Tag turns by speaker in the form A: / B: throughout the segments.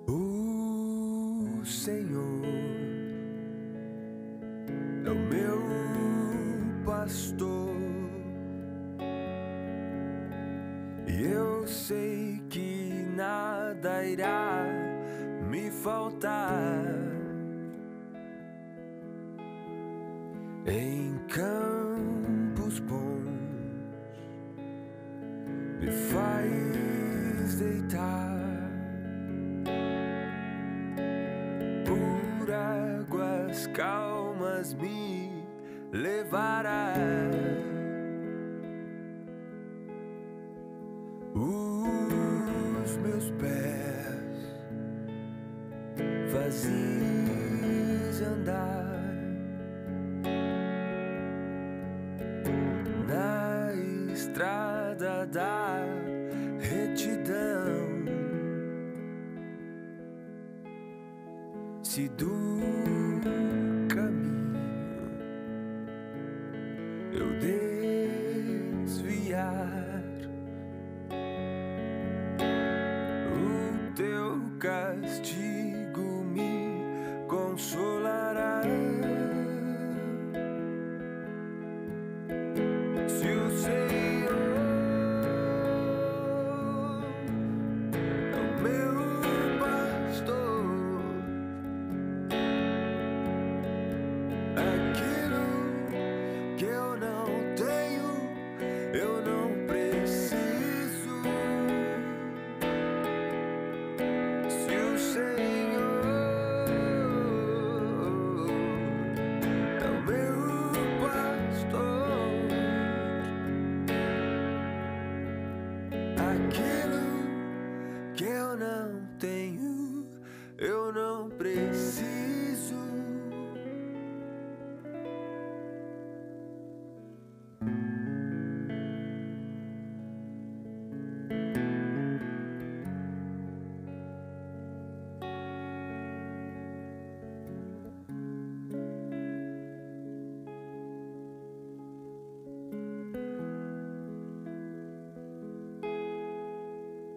A: O Senhor é o meu pastor, e eu sei que nada irá me faltar. Em campos bons me faz deitar, por águas calmas me levará. Os meus pés fazes andar na estrada da retidão. Se do caminho eu desviar, o teu castigo me consolará. Se o Senhor é o meu pastor, aquilo que eu não tenho, eu não preciso. Se o Senhor é o meu pastor, aquilo que eu não tenho, eu não preciso.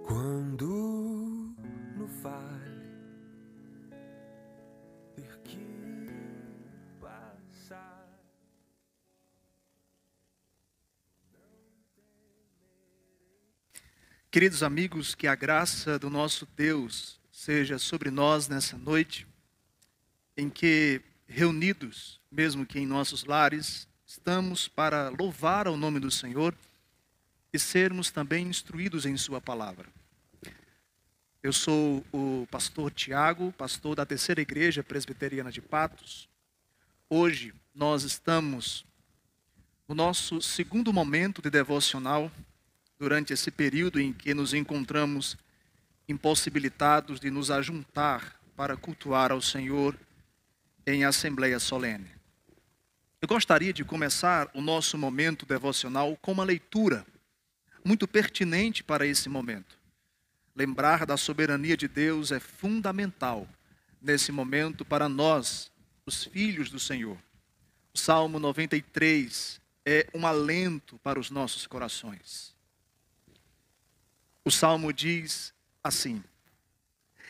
A: Quando no vale ter que passar,
B: Queridos amigos, que a graça do nosso Deus seja sobre nós nessa noite, em que, reunidos, mesmo que em nossos lares, estamos para louvar ao nome do Senhor e sermos também instruídos em sua palavra. Eu sou o pastor Tiago, pastor da Terceira Igreja Presbiteriana de Patos. Hoje nós estamos no nosso segundo momento de devocional, durante esse período em que nos encontramos impossibilitados de nos ajuntar para cultuar ao Senhor em assembleia solene. Eu gostaria de começar o nosso momento devocional com uma leitura muito pertinente para esse momento. Lembrar da soberania de Deus é fundamental nesse momento para nós, os filhos do Senhor. O Salmo 93 é um alento para os nossos corações. O Salmo diz assim: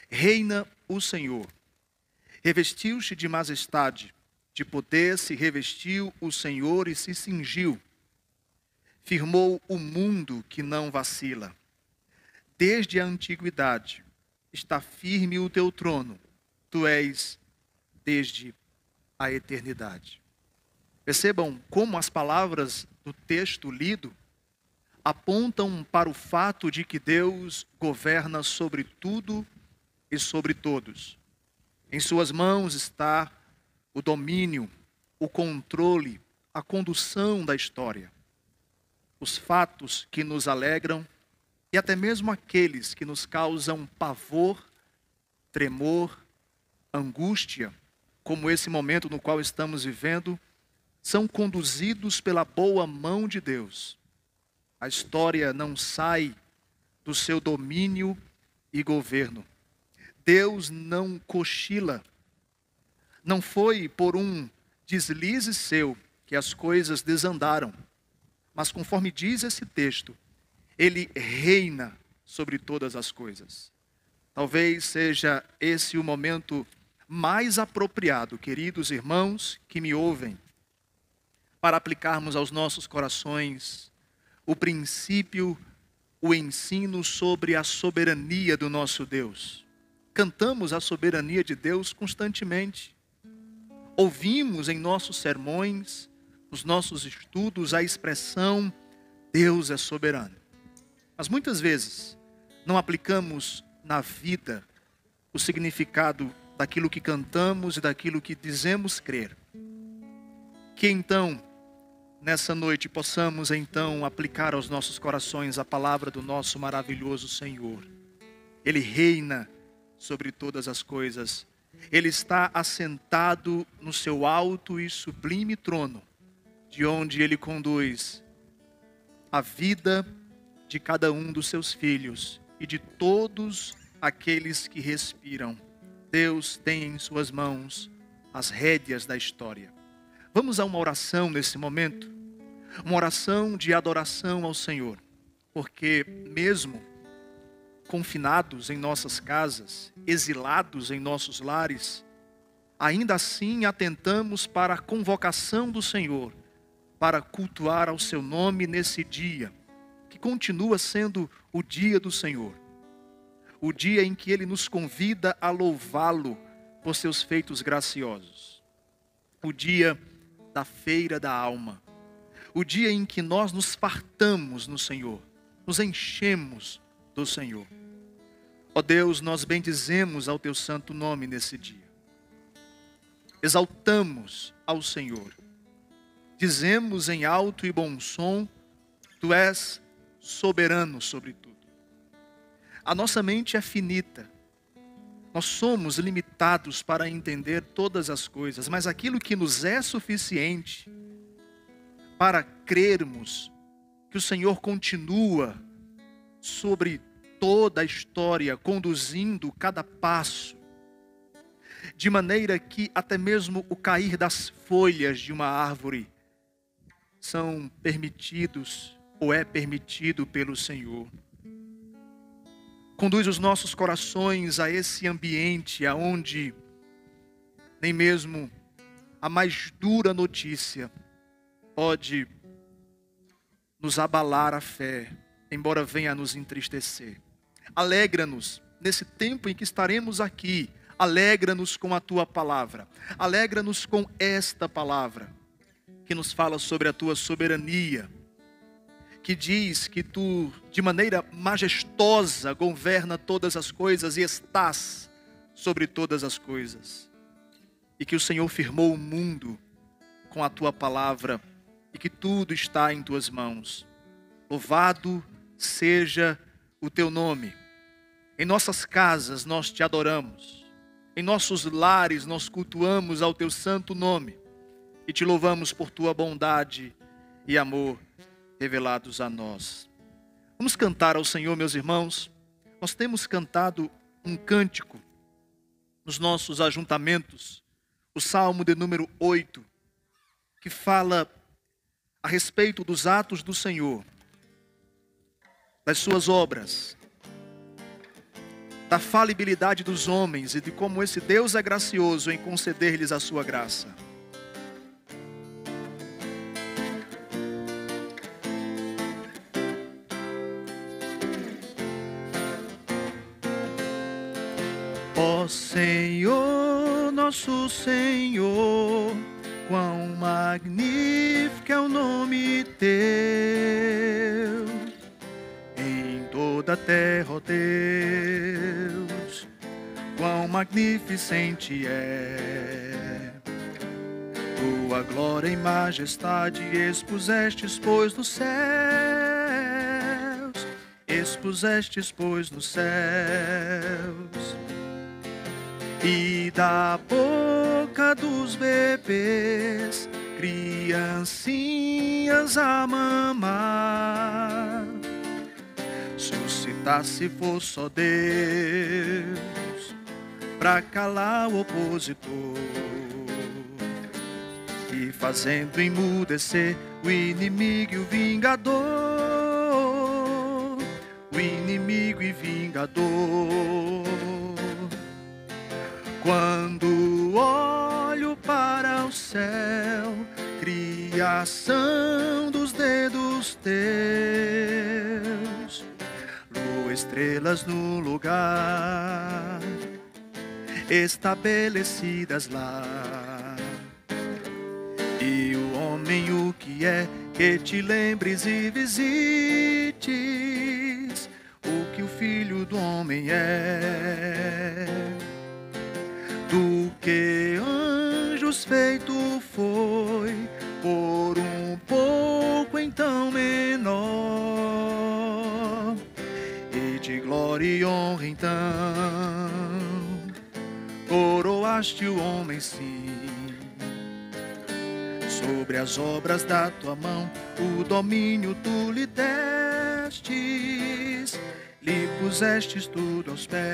B: reina o Senhor, revestiu-se de majestade, de poder se revestiu o Senhor e se cingiu. Firmou o mundo que não vacila. Desde a antiguidade está firme o teu trono, tu és desde a eternidade. Percebam como as palavras do texto lido apontam para o fato de que Deus governa sobre tudo e sobre todos. Em suas mãos está o domínio, o controle, a condução da história. Os fatos que nos alegram e até mesmo aqueles que nos causam pavor, tremor, angústia, como esse momento no qual estamos vivendo, são conduzidos pela boa mão de Deus. A história não sai do seu domínio e governo. Deus não cochila. Não foi por um deslize seu que as coisas desandaram. Mas conforme diz esse texto, Ele reina sobre todas as coisas. Talvez seja esse o momento mais apropriado, queridos irmãos que me ouvem, para aplicarmos aos nossos corações o princípio, o ensino sobre a soberania do nosso Deus. Cantamos a soberania de Deus constantemente. Ouvimos em nossos sermões, nos nossos estudos, a expressão Deus é soberano. Mas muitas vezes não aplicamos na vida o significado daquilo que cantamos e daquilo que dizemos crer. Que então, nessa noite, possamos então aplicar aos nossos corações a palavra do nosso maravilhoso Senhor. Ele reina sobre todas as coisas. Ele está assentado no seu alto e sublime trono, de onde Ele conduz a vida de cada um dos seus filhos e de todos aqueles que respiram. Deus tem em suas mãos as rédeas da história. Vamos a uma oração nesse momento, uma oração de adoração ao Senhor, porque mesmo confinados em nossas casas, exilados em nossos lares, ainda assim atentamos para a convocação do Senhor, para cultuar ao seu nome nesse dia, que continua sendo o dia do Senhor. O dia em que Ele nos convida a louvá-lo por seus feitos graciosos. O dia da feira da alma. O dia em que nós nos fartamos no Senhor, nos enchemos do Senhor. Ó Deus, nós bendizemos ao Teu santo nome nesse dia. Exaltamos ao Senhor. Dizemos em alto e bom som, Tu és soberano sobre tudo. A nossa mente é finita. Nós somos limitados para entender todas as coisas, mas aquilo que nos é suficiente para crermos que o Senhor continua sobre toda a história, conduzindo cada passo, de maneira que até mesmo o cair das folhas de uma árvore são permitidos ou é permitido pelo Senhor. Conduz os nossos corações a esse ambiente aonde nem mesmo a mais dura notícia pode nos abalar a fé, embora venha a nos entristecer. Alegra-nos nesse tempo em que estaremos aqui. Alegra-nos com a Tua palavra. Alegra-nos com esta palavra que nos fala sobre a Tua soberania, que diz que Tu, de maneira majestosa, governa todas as coisas e estás sobre todas as coisas. E que o Senhor firmou o mundo com a Tua palavra e que tudo está em Tuas mãos. Louvado seja o Teu nome. Em nossas casas nós Te adoramos. Em nossos lares nós cultuamos ao Teu santo nome. E Te louvamos por Tua bondade e amor revelados a nós. Vamos cantar ao Senhor, meus irmãos. Nós temos cantado um cântico nos nossos ajuntamentos, o Salmo de número 8, que fala a respeito dos atos do Senhor, das suas obras, da falibilidade dos homens e de como esse Deus é gracioso em conceder-lhes a sua graça. Ó Senhor, nosso Senhor, quão magnífico é o nome Teu, em toda a terra, ó Deus, quão magnificente é. Tua glória e majestade expusestes, pois, nos céus, expusestes, pois, nos céus. E da boca dos bebês, criancinhas a mamar, suscitasse fosse, ó Deus, pra calar o opositor, e fazendo emudecer o inimigo e o vingador, o inimigo amigo e vingador. Quando olho para o céu, criação dos dedos teus, lua, estrelas no lugar estabelecidas lá, e o homem o que é, que te lembres e visites o que o Filho do Homem é. Do que anjos feito foi, por um pouco então menor, e de glória e honra então coroaste o homem, sim. Sobre as obras da tua mão o domínio tu lhe destes, lhe pusestes tudo aos pés.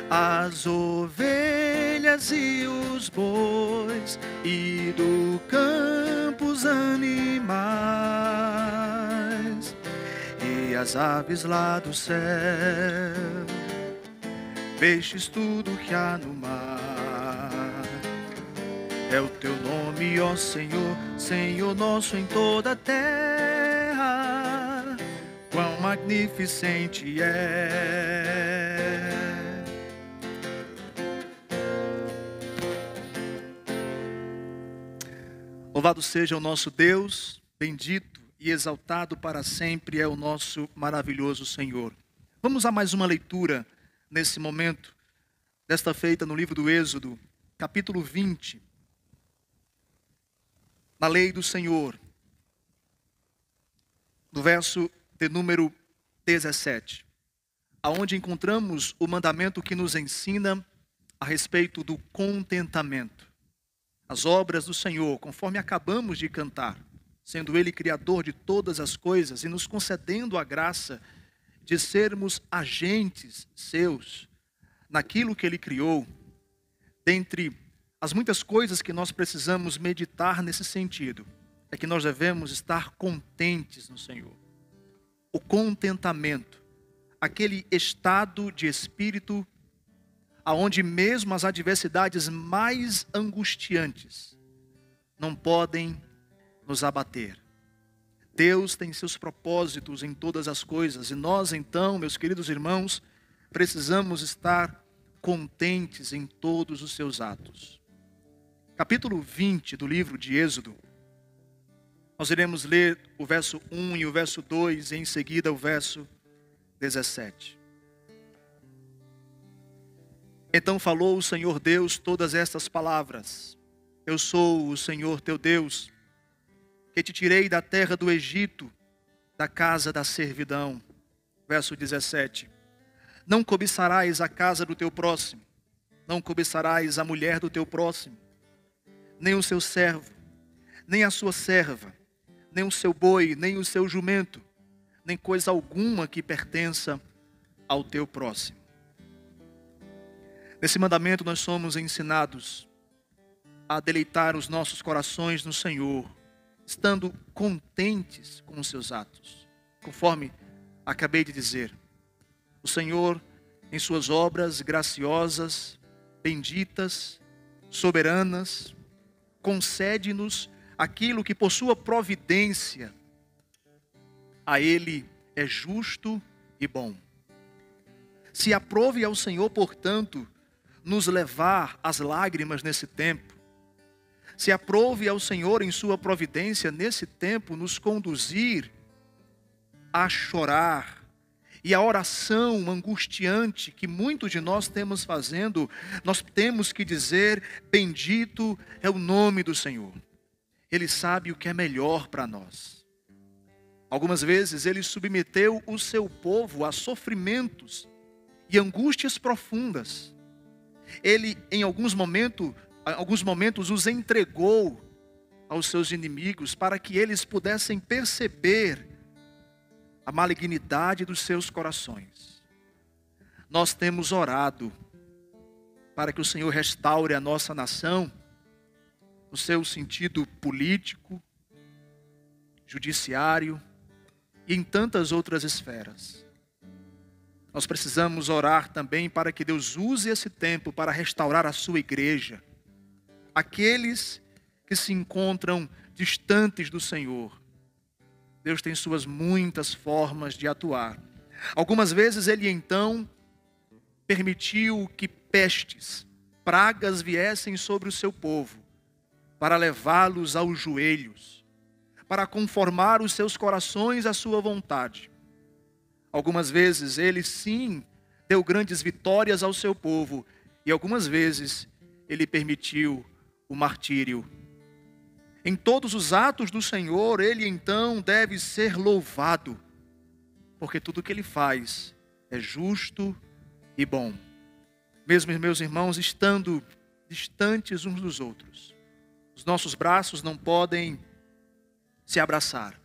B: As ovelhas e os bois e do campo os animais e as aves lá do céu, peixes tudo que há no mar. É o teu nome, ó Senhor, Senhor nosso em toda a terra, quão magnificente é. Louvado seja o nosso Deus, bendito e exaltado para sempre é o nosso maravilhoso Senhor. Vamos a mais uma leitura nesse momento, desta feita no livro do Êxodo, capítulo 20. Na lei do Senhor, no verso de número 17, aonde encontramos o mandamento que nos ensina a respeito do contentamento. As obras do Senhor, conforme acabamos de cantar, sendo Ele Criador de todas as coisas e nos concedendo a graça de sermos agentes seus naquilo que Ele criou, dentre as muitas coisas que nós precisamos meditar nesse sentido, é que nós devemos estar contentes no Senhor. O contentamento, aquele estado de espírito aonde mesmo as adversidades mais angustiantes não podem nos abater. Deus tem seus propósitos em todas as coisas e nós então, meus queridos irmãos, precisamos estar contentes em todos os seus atos. Capítulo 20 do livro de Êxodo, nós iremos ler o verso 1 e o verso 2 e em seguida o verso 17. Então falou o Senhor Deus todas estas palavras: Eu sou o Senhor teu Deus, que te tirei da terra do Egito, da casa da servidão. Verso 17. Não cobiçarás a casa do teu próximo, não cobiçarás a mulher do teu próximo, nem o seu servo, nem a sua serva, nem o seu boi, nem o seu jumento, nem coisa alguma que pertença ao teu próximo. Nesse mandamento nós somos ensinados a deleitar os nossos corações no Senhor, estando contentes com os seus atos. Conforme acabei de dizer, o Senhor, em suas obras graciosas, benditas, soberanas, concede-nos aquilo que por sua providência a Ele é justo e bom. Se aprove ao Senhor, portanto, nos levar às lágrimas nesse tempo, se aprove ao Senhor em sua providência nesse tempo nos conduzir a chorar, e a oração angustiante que muitos de nós temos fazendo, nós temos que dizer: bendito é o nome do Senhor. Ele sabe o que é melhor para nós. Algumas vezes Ele submeteu o seu povo a sofrimentos e angústias profundas. Ele, em alguns momentos, os entregou aos seus inimigos para que eles pudessem perceber a malignidade dos seus corações. Nós temos orado para que o Senhor restaure a nossa nação no seu sentido político, judiciário, e em tantas outras esferas. Nós precisamos orar também para que Deus use esse tempo para restaurar a sua igreja. Aqueles que se encontram distantes do Senhor. Deus tem suas muitas formas de atuar. Algumas vezes Ele então permitiu que pestes, pragas viessem sobre o seu povo, para levá-los aos joelhos, para conformar os seus corações à sua vontade. Algumas vezes Ele sim deu grandes vitórias ao seu povo, e algumas vezes Ele permitiu o martírio. Em todos os atos do Senhor, Ele então deve ser louvado, porque tudo o que Ele faz é justo e bom. Mesmo meus irmãos, estando distantes uns dos outros, os nossos braços não podem se abraçar,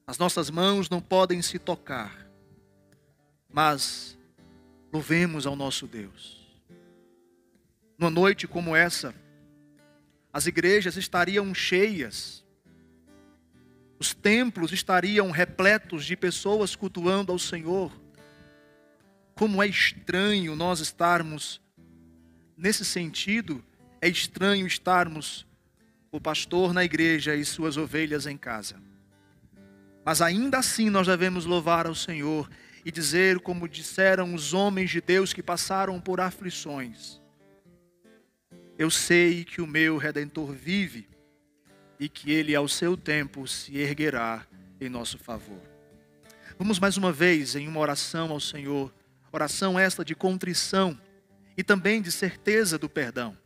B: as nossas mãos não podem se tocar, mas louvemos ao nosso Deus. Numa noite como essa, as igrejas estariam cheias, os templos estariam repletos de pessoas cultuando ao Senhor. Como é estranho nós estarmos, nesse sentido, é estranho estarmos o pastor na igreja e suas ovelhas em casa. Mas ainda assim nós devemos louvar ao Senhor e dizer, como disseram os homens de Deus que passaram por aflições: eu sei que o meu Redentor vive e que Ele ao seu tempo se erguerá em nosso favor. Vamos mais uma vez em uma oração ao Senhor, oração esta de contrição e também de certeza do perdão,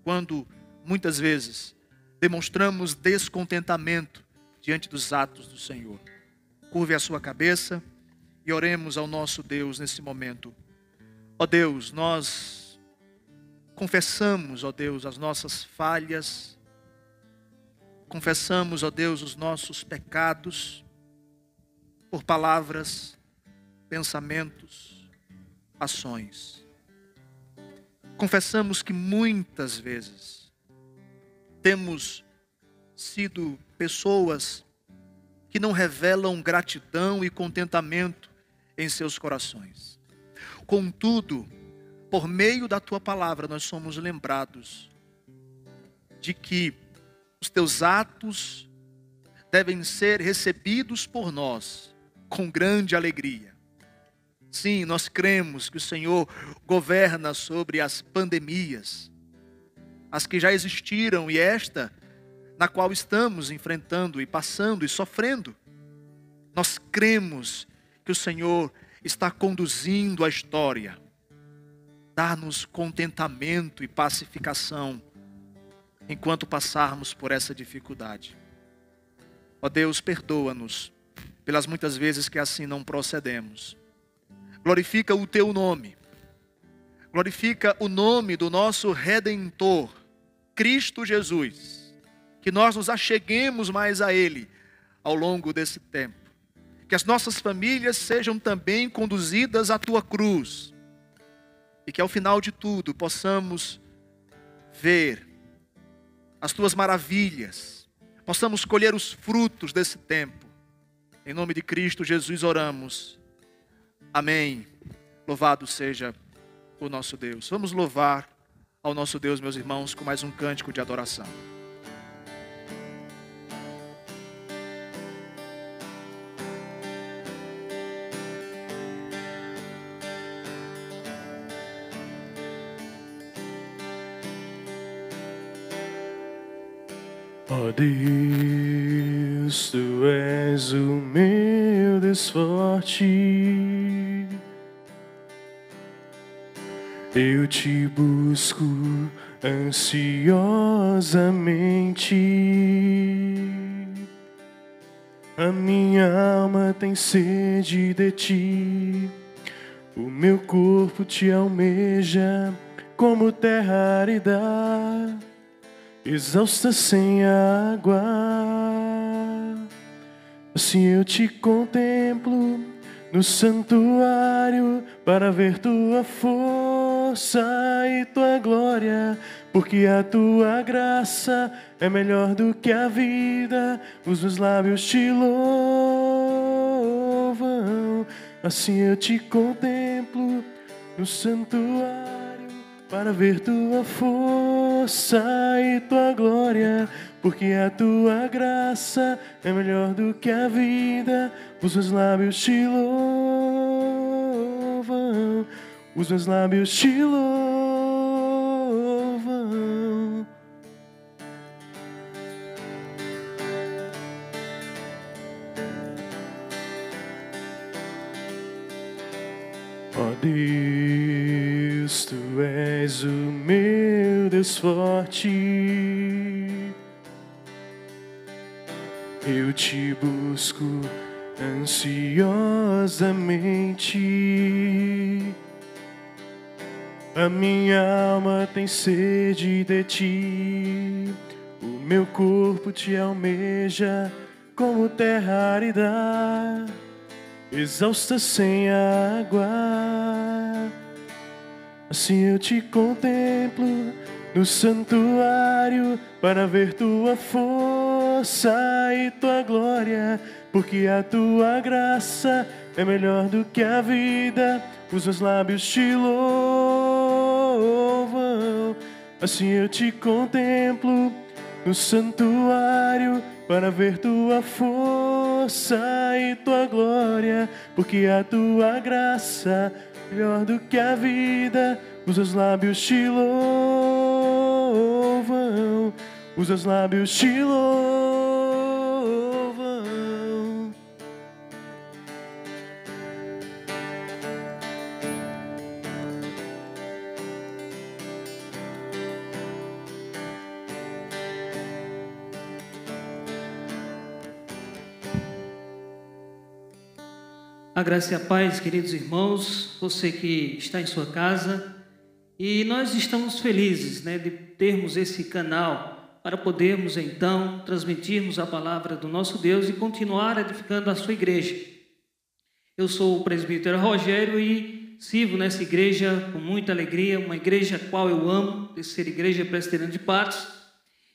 B: quando muitas vezes demonstramos descontentamento diante dos atos do Senhor. Curve a sua cabeça e oremos ao nosso Deus nesse momento. Ó Deus, nós confessamos, ó Deus, as nossas falhas, confessamos, ó Deus, os nossos pecados, por palavras, pensamentos, ações. Confessamos que muitas vezes temos sido pessoas que não revelam gratidão e contentamento em seus corações. Contudo, por meio da Tua palavra, nós somos lembrados de que os Teus atos devem ser recebidos por nós com grande alegria. Sim, nós cremos que o Senhor governa sobre as pandemias, as que já existiram e esta na qual estamos enfrentando e passando e sofrendo. Nós cremos que o Senhor está conduzindo a história. Dá-nos contentamento e pacificação enquanto passarmos por essa dificuldade. Ó Deus, perdoa-nos pelas muitas vezes que assim não procedemos. Glorifica o Teu nome. Glorifica o nome do nosso Redentor, Cristo Jesus. Que nós nos acheguemos mais a Ele ao longo desse tempo. Que as nossas famílias sejam também conduzidas à Tua cruz. E que ao final de tudo possamos ver as Tuas maravilhas. Possamos colher os frutos desse tempo. Em nome de Cristo Jesus oramos. Amém. Louvado seja o nosso Deus. Vamos louvar ao nosso Deus, meus irmãos, com mais um cântico de adoração.
C: Ó Deus, Tu és o meu Deus forte, eu Te busco ansiosamente. A minha alma tem sede de Ti, o meu corpo Te almeja como terra árida, exausta sem água. Assim eu Te contemplo no santuário para ver Tua força e Tua glória, porque a Tua graça é melhor do que a vida, os meus lábios Te louvam. Assim eu te contemplo no santuário para ver tua força e tua glória, porque a tua graça é melhor do que a vida. Os meus lábios te louvam, os meus lábios te louvam. Ó Deus, tu és o meu Deus forte, eu te busco ansiosamente. A minha alma tem sede de ti, o meu corpo te almeja como terra árida, exausta sem água. Assim eu te contemplo no santuário para ver tua força e tua glória, porque a tua graça é melhor do que a vida. Os meus lábios te louvam. Assim eu te contemplo no santuário para ver tua força e tua glória, porque a tua graça é melhor do que a vida. Os meus lábios te louvam, os meus lábios te louvam.
D: A graça e a paz, queridos irmãos, você que está em sua casa, e nós estamos felizes, de termos esse canal para podermos então transmitirmos a palavra do nosso Deus e continuar edificando a sua igreja. Eu sou o presbítero Rogério e sirvo nessa igreja com muita alegria, uma igreja a qual eu amo, de ser igreja presbiteriana de Patos,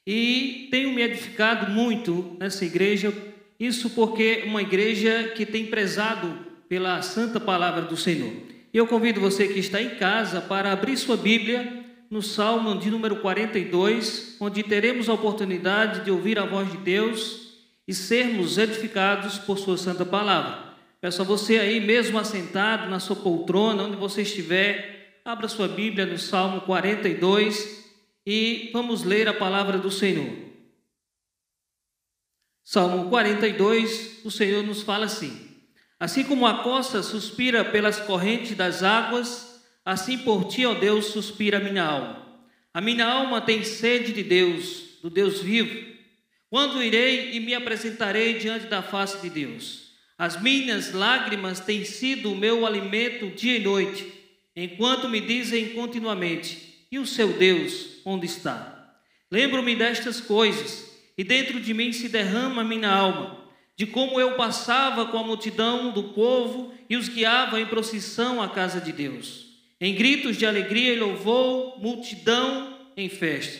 D: e tenho me edificado muito nessa igreja, isso porque é uma igreja que tem prezado pela santa palavra do Senhor. E eu convido você que está em casa para abrir sua Bíblia no Salmo de número 42, onde teremos a oportunidade de ouvir a voz de Deus e sermos edificados por sua santa palavra. Peço a você aí, mesmo assentado na sua poltrona, onde você estiver, abra sua Bíblia no Salmo 42 e vamos ler a palavra do Senhor. Salmo 42, o Senhor nos fala assim: assim como a costa suspira pelas correntes das águas, assim por ti, ó Deus, suspira a minha alma. A minha alma tem sede de Deus, do Deus vivo. Quando irei e me apresentarei diante da face de Deus? As minhas lágrimas têm sido o meu alimento dia e noite, enquanto me dizem continuamente: e o seu Deus onde está? Lembro-me destas coisas, e dentro de mim se derrama a minha alma, de como eu passava com a multidão do povo e os guiava em procissão à casa de Deus, em gritos de alegria e louvor, multidão em festa.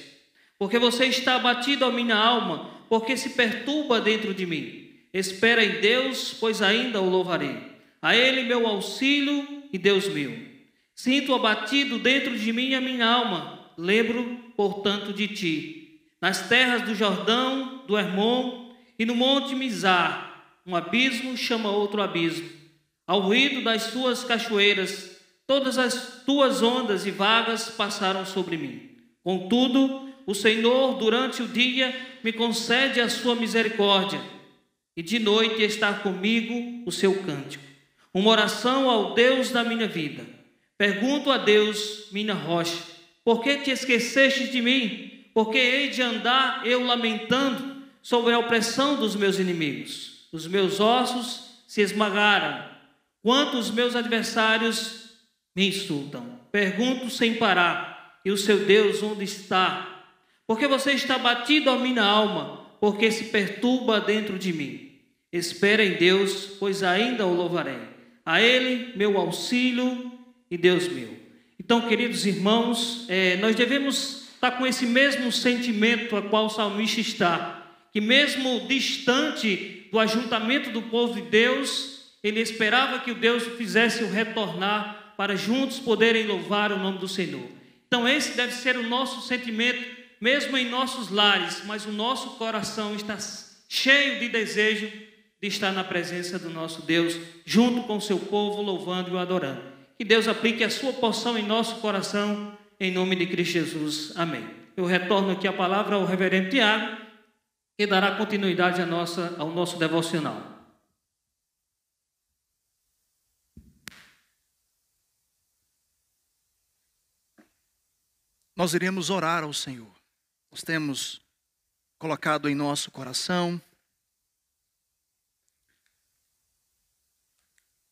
D: Porque você está abatido, a minha alma, porque se perturba dentro de mim. Espera em Deus, pois ainda o louvarei. A Ele meu auxílio e Deus meu. Sinto abatido dentro de mim a minha alma, lembro, portanto, de ti. Nas terras do Jordão, do Hermon, e no monte Mizar, um abismo chama outro abismo. Ao ruído das suas cachoeiras, todas as tuas ondas e vagas passaram sobre mim. Contudo, o Senhor, durante o dia, me concede a sua misericórdia, e de noite está comigo o seu cântico. Uma oração ao Deus da minha vida. Pergunto a Deus, minha rocha: por que te esqueceste de mim? Por que hei de andar eu lamentando sobre a opressão dos meus inimigos? Os meus ossos se esmagaram, quanto os meus adversários me insultam. Pergunto sem parar: e o seu Deus onde está? Porque você está batido a minha alma, porque se perturba dentro de mim. Espera em Deus, pois ainda o louvarei. A Ele meu auxílio e Deus meu. Então, queridos irmãos, nós devemos estar com esse mesmo sentimento a qual o salmista está, que mesmo distante do ajuntamento do povo de Deus, ele esperava que o Deus fizesse o retornar para juntos poderem louvar o nome do Senhor. Então esse deve ser o nosso sentimento, mesmo em nossos lares, mas o nosso coração está cheio de desejo de estar na presença do nosso Deus, junto com o seu povo, louvando e o adorando. Que Deus aplique a sua porção em nosso coração, em nome de Cristo Jesus. Amém. Eu retorno aqui a palavra ao reverendo Tiago, que dará continuidade ao nosso devocional.
B: Nós iremos orar ao Senhor. Nós temos colocado em nosso coração,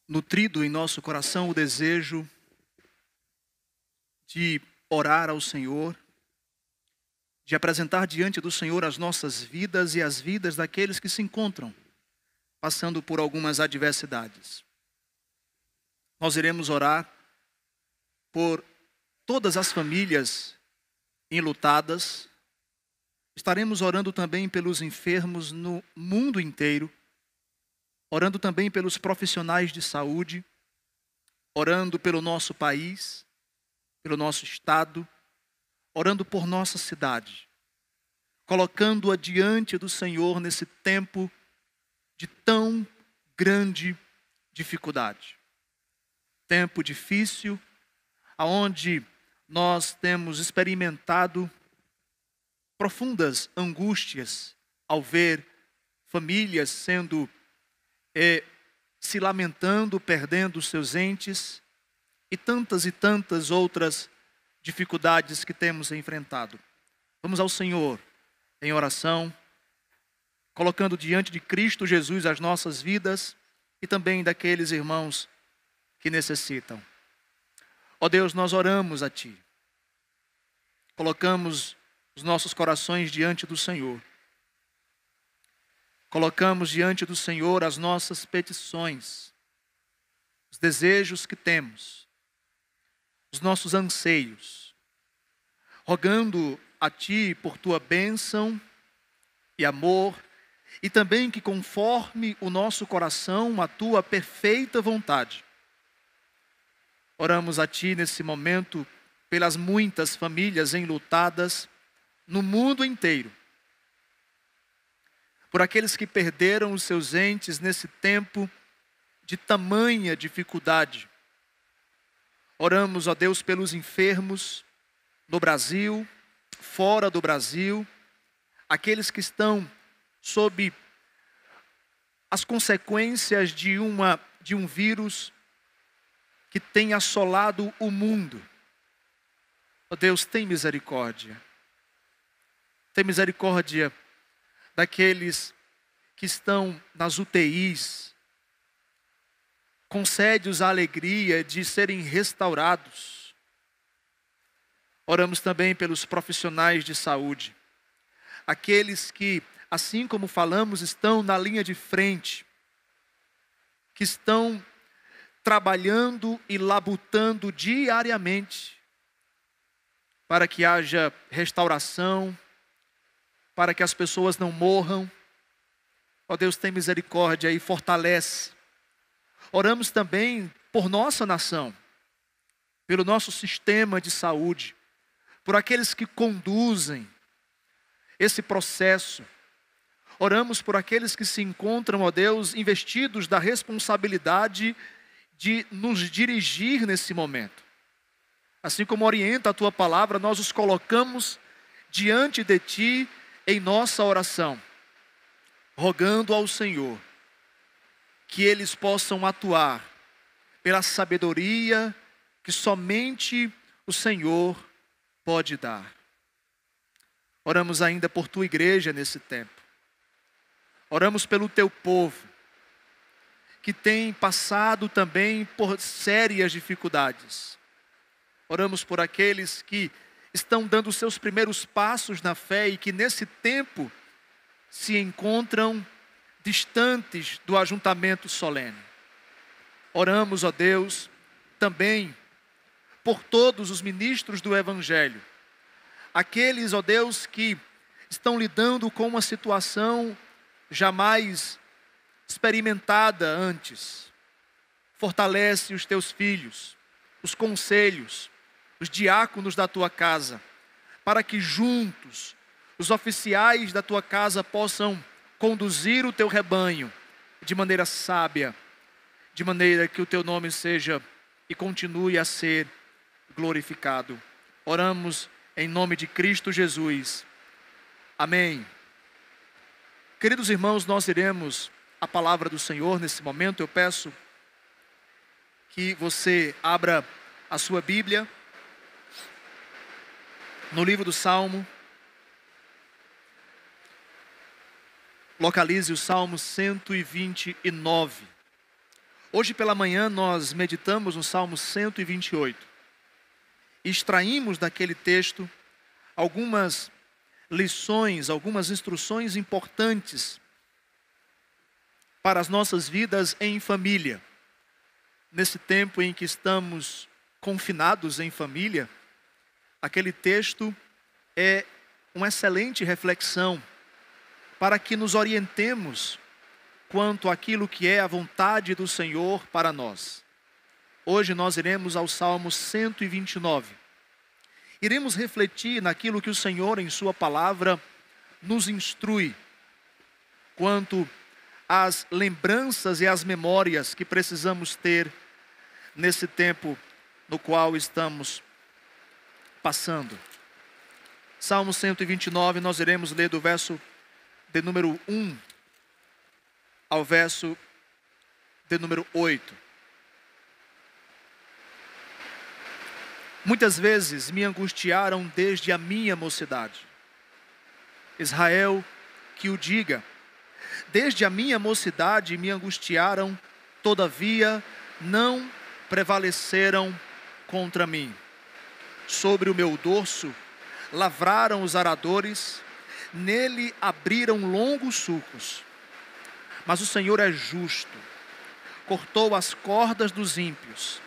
B: nutrido em nosso coração o desejo de orar ao Senhor, de apresentar diante do Senhor as nossas vidas e as vidas daqueles que se encontram passando por algumas adversidades. Nós iremos orar por todas as famílias enlutadas. Estaremos orando também pelos enfermos no mundo inteiro, orando também pelos profissionais de saúde, orando pelo nosso país, pelo nosso estado, orando por nossa cidade, colocando-a diante do Senhor nesse tempo de tão grande dificuldade. Tempo difícil, aonde nós temos experimentado profundas angústias ao ver famílias se lamentando, perdendo seus entes e tantas outras dificuldades que temos enfrentado. Vamos ao Senhor em oração, colocando diante de Cristo Jesus as nossas vidas e também daqueles irmãos que necessitam. Ó Deus, nós oramos a Ti. Colocamos os nossos corações diante do Senhor. Colocamos diante do Senhor as nossas petições, os desejos que temos, os nossos anseios, rogando a Ti por Tua bênção e amor, e também que conforme o nosso coração a Tua perfeita vontade. Oramos a Ti nesse momento pelas muitas famílias enlutadas no mundo inteiro, por aqueles que perderam os seus entes nesse tempo de tamanha dificuldade. Oramos, ó Deus, pelos enfermos no Brasil, fora do Brasil, aqueles que estão sob as consequências de um vírus que tem assolado o mundo. Ó Deus, tem misericórdia. Tem misericórdia daqueles que estão nas UTIs. Concede-os a alegria de serem restaurados. Oramos também pelos profissionais de saúde. Aqueles que, assim como falamos, estão na linha de frente. Que estão trabalhando e labutando diariamente para que haja restauração, para que as pessoas não morram. Ó Deus, tem misericórdia e fortalece. Oramos também por nossa nação, pelo nosso sistema de saúde, por aqueles que conduzem esse processo. Oramos por aqueles que se encontram, ó Deus, investidos da responsabilidade de nos dirigir nesse momento. Assim como orienta a Tua palavra, nós os colocamos diante de Ti em nossa oração, rogando ao Senhor que eles possam atuar pela sabedoria que somente o Senhor pode dar. Oramos ainda por Tua igreja nesse tempo. Oramos pelo Teu povo, que tem passado também por sérias dificuldades. Oramos por aqueles que estão dando seus primeiros passos na fé e que nesse tempo se encontram distantes do ajuntamento solene. Oramos, ó Deus, também por todos os ministros do Evangelho. Aqueles, ó Deus, que estão lidando com uma situação jamais experimentada antes. Fortalece os teus filhos, os conselhos, os diáconos da tua casa, para que juntos os oficiais da tua casa possam conduzir o teu rebanho de maneira sábia, de maneira que o teu nome seja e continue a ser glorificado. Oramos em nome de Cristo Jesus. Amém. Queridos irmãos, nós iremos à palavra do Senhor nesse momento. Eu peço que você abra a sua Bíblia no livro do Salmo. Localize o Salmo 129. Hoje pela manhã nós meditamos no Salmo 128. Extraímos daquele texto algumas lições, algumas instruções importantes para as nossas vidas em família. Nesse tempo em que estamos confinados em família, aquele texto é uma excelente reflexão para que nos orientemos quanto àquilo que é a vontade do Senhor para nós. Hoje nós iremos ao Salmo 129. Iremos refletir naquilo que o Senhor em sua palavra nos instrui, quanto às lembranças e às memórias que precisamos ter nesse tempo no qual estamos passando. Salmo 129, nós iremos ler do verso de número 1 ao verso de número 8. Muitas vezes me angustiaram desde a minha mocidade. Israel, que o diga. Desde a minha mocidade me angustiaram, todavia não prevaleceram contra mim. Sobre o meu dorso lavraram os aradores, nele abriram longos sulcos. Mas o Senhor é justo, cortou as cordas dos ímpios.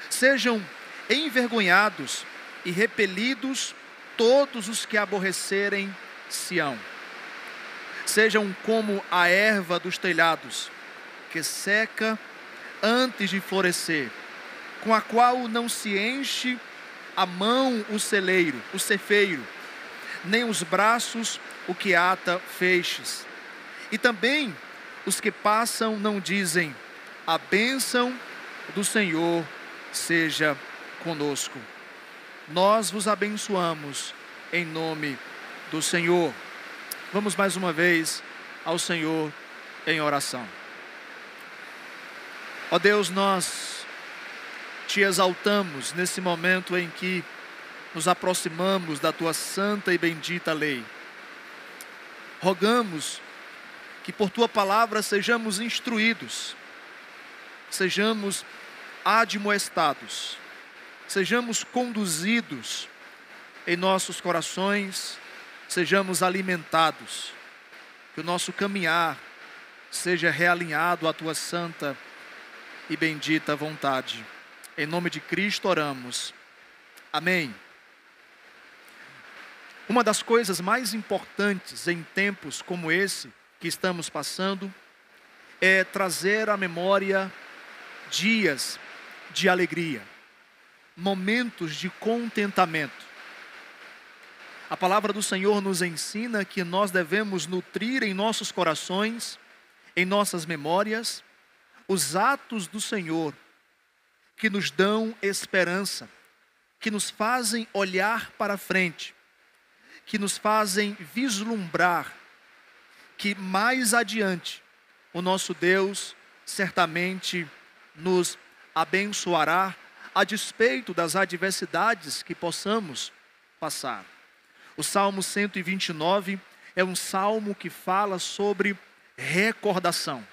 B: Sejam envergonhados e repelidos todos os que aborrecerem Sião. Sejam como a erva dos telhados, que seca antes de florescer, com a qual não se enche a mão o cefeiro, nem os braços o que ata feixes. E também os que passam não dizem: a bênção do Senhor seja conosco. Nós vos abençoamos em nome do Senhor. Vamos mais uma vez ao Senhor em oração. Ó Deus, nós te exaltamos nesse momento em que nos aproximamos da tua santa e bendita lei. Rogamos que por tua palavra sejamos instruídos, sejamos admoestados, sejamos conduzidos em nossos corações, sejamos alimentados, que o nosso caminhar seja realinhado à tua santa e bendita vontade. Em nome de Cristo oramos. Amém. Uma das coisas mais importantes em tempos como esse que estamos passando é trazer à memória dias de alegria, momentos de contentamento. A palavra do Senhor nos ensina que nós devemos nutrir em nossos corações, em nossas memórias, os atos do Senhor que nos dão esperança, que nos fazem olhar para frente, que nos fazem vislumbrar que mais adiante o nosso Deus certamente nos abençoará a despeito das adversidades que possamos passar. O Salmo 129 é um salmo que fala sobre recordação,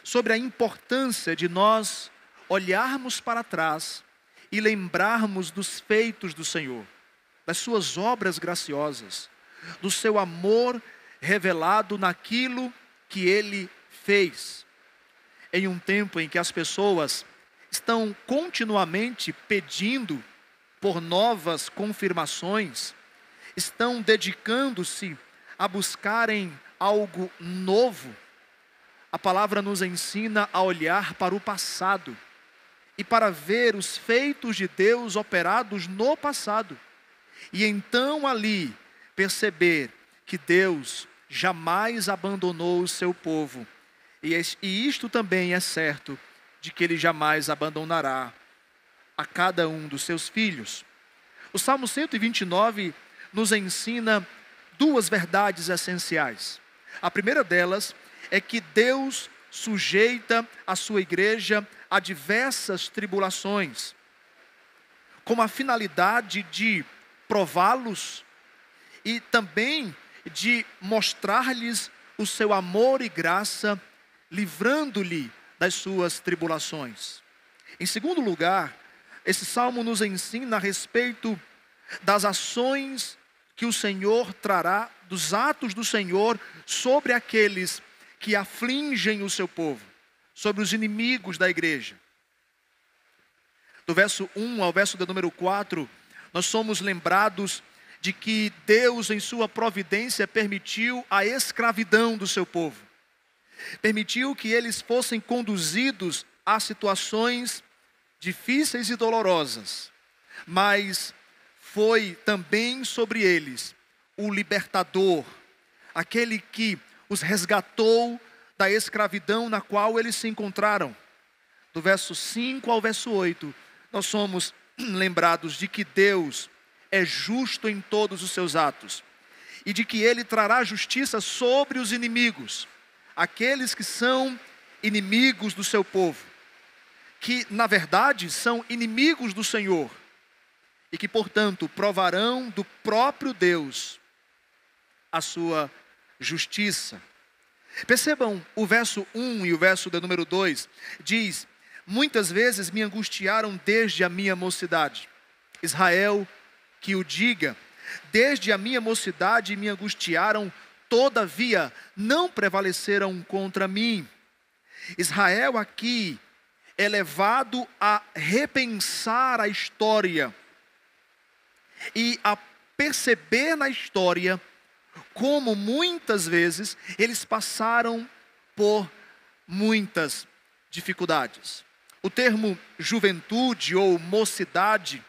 B: sobre a importância de nós olharmos para trás e lembrarmos dos feitos do Senhor, das suas obras graciosas, do seu amor revelado naquilo que Ele fez. Em um tempo em que as pessoas estão continuamente pedindo por novas confirmações, estão dedicando-se a buscarem algo novo, a palavra nos ensina a olhar para o passado e para ver os feitos de Deus operados no passado. E então ali perceber que Deus jamais abandonou o seu povo. E isto também é certo, de que Ele jamais abandonará a cada um dos seus filhos. O Salmo 129 nos ensina duas verdades essenciais. A primeira delas é que Deus sujeita a sua igreja a diversas tribulações, com a finalidade de prová-los e também de mostrar-lhes o seu amor e graça, livrando-lhe das suas tribulações. Em segundo lugar, esse salmo nos ensina a respeito das ações que o Senhor trará, dos atos do Senhor sobre aqueles que afligem o seu povo, sobre os inimigos da igreja. Do verso 1 ao verso de número 4, nós somos lembrados de que Deus, em sua providência, permitiu a escravidão do seu povo. Permitiu que eles fossem conduzidos a situações difíceis e dolorosas, mas foi também sobre eles o libertador, aquele que os resgatou da escravidão na qual eles se encontraram. Do verso 5 ao verso 8, nós somos lembrados de que Deus é justo em todos os seus atos e de que Ele trará justiça sobre os inimigos, aqueles que são inimigos do seu povo, que na verdade são inimigos do Senhor e que portanto provarão do próprio Deus a sua justiça. Percebam o verso 1 e o verso de número 2, diz: muitas vezes me angustiaram desde a minha mocidade. Israel, que o diga, desde a minha mocidade me angustiaram, todavia não prevaleceram contra mim. Israel aqui é levado a repensar a história e a perceber na história como muitas vezes eles passaram por muitas dificuldades. O termo juventude ou mocidade,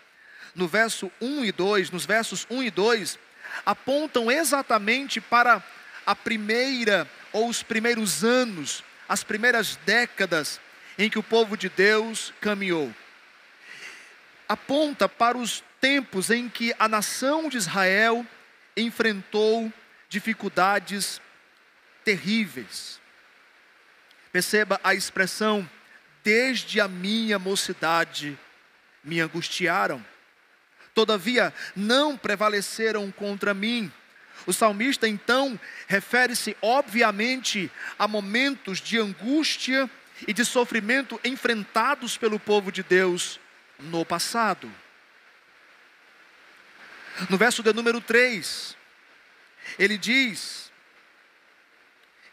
B: no verso 1 e 2, nos versos 1 e 2, apontam exatamente para a primeira ou os primeiros anos, as primeiras décadas em que o povo de Deus caminhou. Aponta para os tempos em que a nação de Israel enfrentou dificuldades terríveis. Perceba a expressão, desde a minha mocidade me angustiaram, todavia não prevaleceram contra mim. O salmista então refere-se obviamente a momentos de angústia e de sofrimento enfrentados pelo povo de Deus no passado. No verso de número 3, ele diz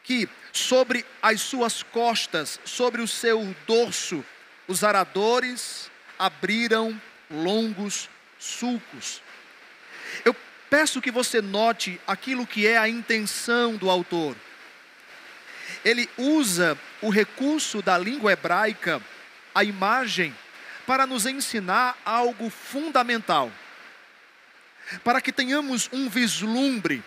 B: que sobre as suas costas, sobre o seu dorso, os aradores abriram longos sulcos. Eu peço que você note aquilo que é a intenção do autor. Ele usa o recurso da língua hebraica, a imagem, para nos ensinar algo fundamental. Para que tenhamos um vislumbre,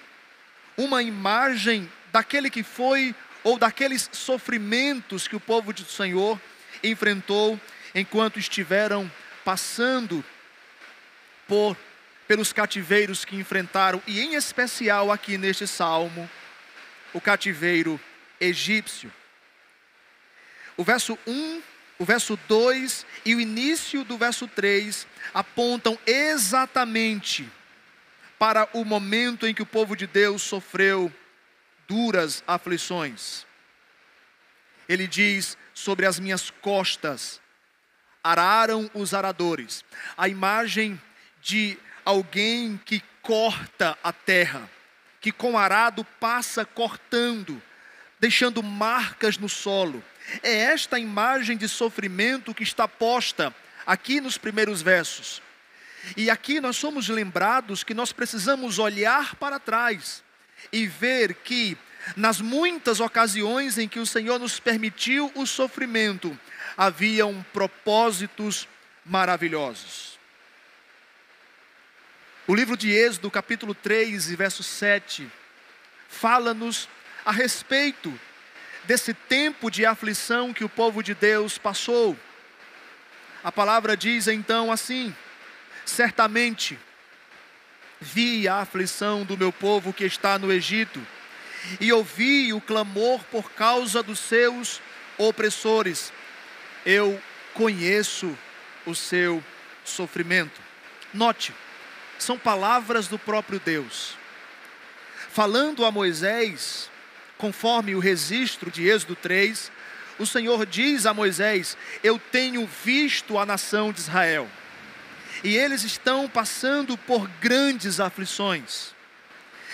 B: uma imagem daquele que foi, ou daqueles sofrimentos que o povo do Senhor enfrentou enquanto estiveram passando pelos cativeiros que enfrentaram, e em especial aqui neste salmo, o cativeiro egípcio. O verso 1, o verso 2 e o início do verso 3 apontam exatamente para o momento em que o povo de Deus sofreu duras aflições. Ele diz: sobre as minhas costas araram os aradores. A imagem de alguém que corta a terra, que com arado passa cortando, deixando marcas no solo. É esta imagem de sofrimento que está posta aqui nos primeiros versos. E aqui nós somos lembrados que nós precisamos olhar para trás e ver que nas muitas ocasiões em que o Senhor nos permitiu o sofrimento, haviam propósitos maravilhosos. O livro de Êxodo, capítulo 3, verso 7, fala-nos a respeito desse tempo de aflição que o povo de Deus passou. A palavra diz então assim: certamente vi a aflição do meu povo que está no Egito, e ouvi o clamor por causa dos seus opressores. Eu conheço o seu sofrimento. Note, são palavras do próprio Deus, falando a Moisés, conforme o registro de Êxodo 3, o Senhor diz a Moisés: eu tenho visto a nação de Israel, e eles estão passando por grandes aflições.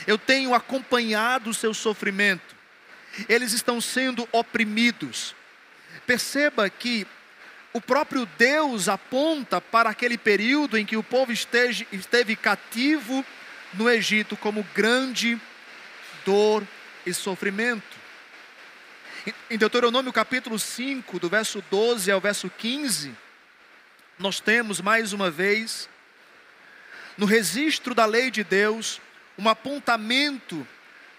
B: Eu tenho acompanhado o seu sofrimento, eles estão sendo oprimidos. Perceba que o próprio Deus aponta para aquele período em que o povo esteve cativo no Egito como grande dor e sofrimento. Em Deuteronômio capítulo 5, do verso 12 ao verso 15, nós temos mais uma vez, no registro da lei de Deus, um apontamento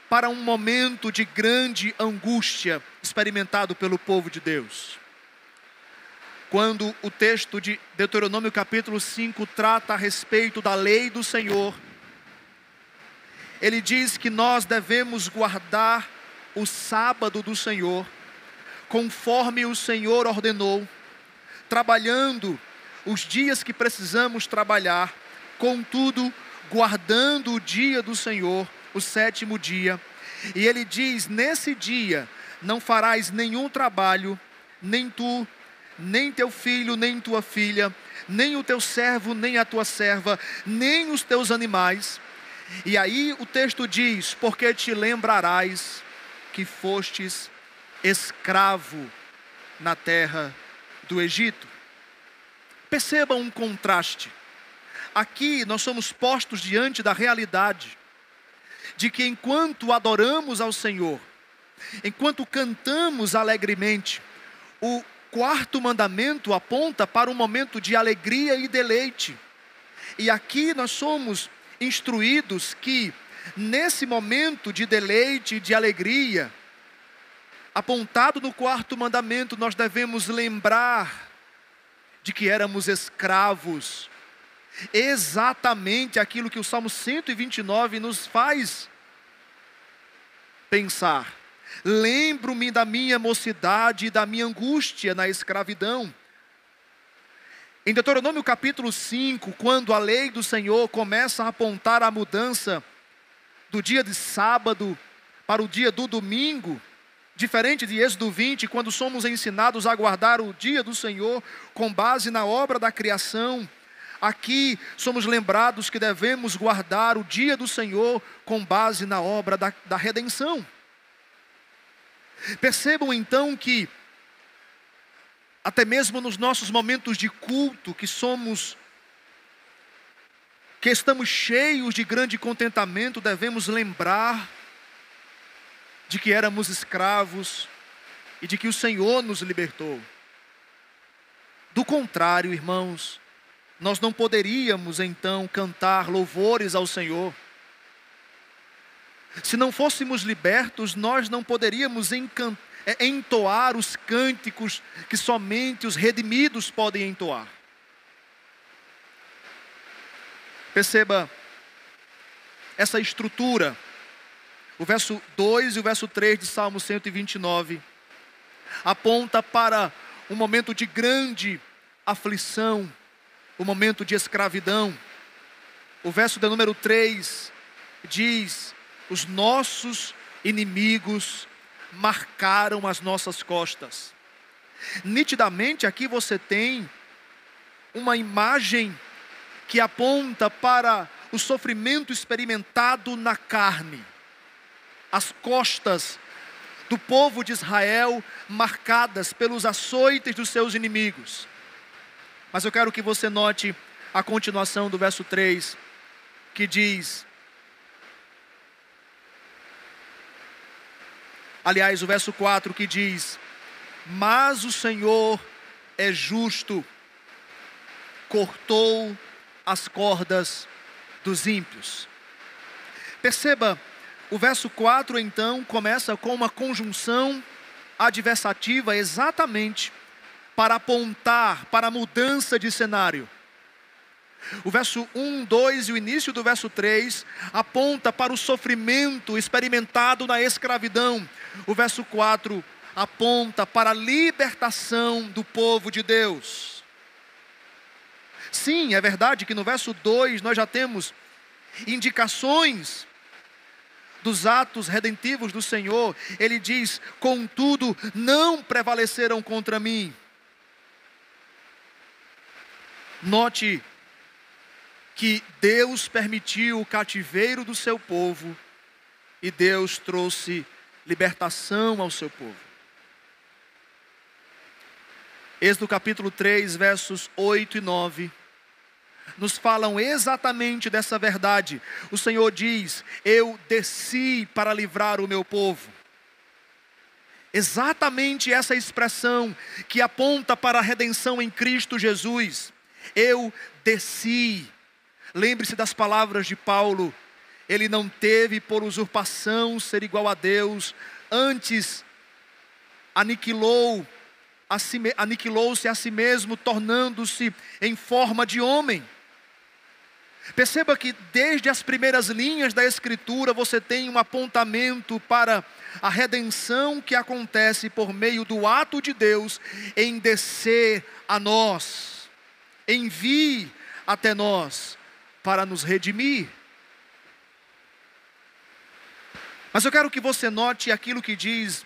B: para um momento de grande angústia experimentado pelo povo de Deus. Quando o texto de Deuteronômio capítulo 5 trata a respeito da lei do Senhor, ele diz que nós devemos guardar o sábado do Senhor, conforme o Senhor ordenou, trabalhando os dias que precisamos trabalhar, contudo, guardando o dia do Senhor, o sétimo dia. E ele diz: nesse dia não farás nenhum trabalho, nem tu, nem teu filho, nem tua filha, nem o teu servo, nem a tua serva, nem os teus animais. E aí o texto diz: porque te lembrarás que fostes escravo na terra do Egito. Percebam um contraste. Aqui nós somos postos diante da realidade de que enquanto adoramos ao Senhor, enquanto cantamos alegremente, o quarto mandamento aponta para um momento de alegria e deleite. E aqui nós somos instruídos que nesse momento de deleite e de alegria, apontado no quarto mandamento, nós devemos lembrar de que éramos escravos. Exatamente aquilo que o Salmo 129 nos faz pensar. Lembro-me da minha mocidade e da minha angústia na escravidão. Em Deuteronômio capítulo 5, quando a lei do Senhor começa a apontar a mudança do dia de sábado para o dia do domingo, diferente de Êxodo 20, quando somos ensinados a guardar o dia do Senhor com base na obra da criação, aqui somos lembrados que devemos guardar o dia do Senhor com base na obra da redenção. Percebam então que até mesmo nos nossos momentos de culto, que estamos cheios de grande contentamento, devemos lembrar de que éramos escravos e de que o Senhor nos libertou. Do contrário, irmãos, nós não poderíamos então cantar louvores ao Senhor. Se não fôssemos libertos, nós não poderíamos entoar os cânticos que somente os redimidos podem entoar. Perceba essa estrutura. O verso 2 e o verso 3 de Salmo 129 aponta para um momento de grande aflição, um momento de escravidão. O verso de número 3 diz: os nossos inimigos marcaram as nossas costas. Nitidamente aqui você tem uma imagem que aponta para o sofrimento experimentado na carne. As costas do povo de Israel marcadas pelos açoites dos seus inimigos. Mas eu quero que você note a continuação do verso 3, que diz: Aliás, o verso 4 que diz: mas o Senhor é justo, cortou as cordas dos ímpios. Perceba, o verso 4 então começa com uma conjunção adversativa exatamente para apontar para a mudança de cenário. O verso 1, 2 e o início do verso 3 aponta para o sofrimento experimentado na escravidão. O verso 4 aponta para a libertação do povo de Deus. Sim, é verdade que no verso 2 nós já temos indicações dos atos redentivos do Senhor. Ele diz: contudo, não prevaleceram contra mim. Note que Deus permitiu o cativeiro do seu povo e Deus trouxe libertação ao seu povo. Êxodo capítulo 3, versos 8 e 9, nos falam exatamente dessa verdade. O Senhor diz: eu desci para livrar o meu povo. Exatamente essa expressão que aponta para a redenção em Cristo Jesus. Eu desci. Lembre-se das palavras de Paulo: ele não teve por usurpação ser igual a Deus, antes aniquilou-se a si mesmo, tornando-se em forma de homem. Perceba que desde as primeiras linhas da Escritura você tem um apontamento para a redenção que acontece por meio do ato de Deus em descer a nós, em vir até nós para nos redimir. Mas eu quero que você note aquilo que diz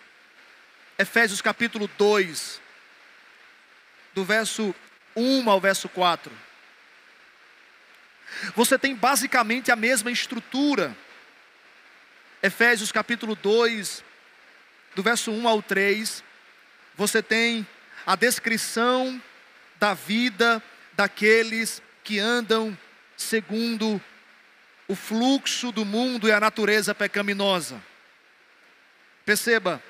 B: Efésios capítulo 2, do verso 1 ao verso 4. Você tem basicamente a mesma estrutura. Efésios capítulo 2, do verso 1 ao 3, você tem a descrição da vida daqueles que andam segundo o fluxo do mundo e a natureza pecaminosa. Perceba: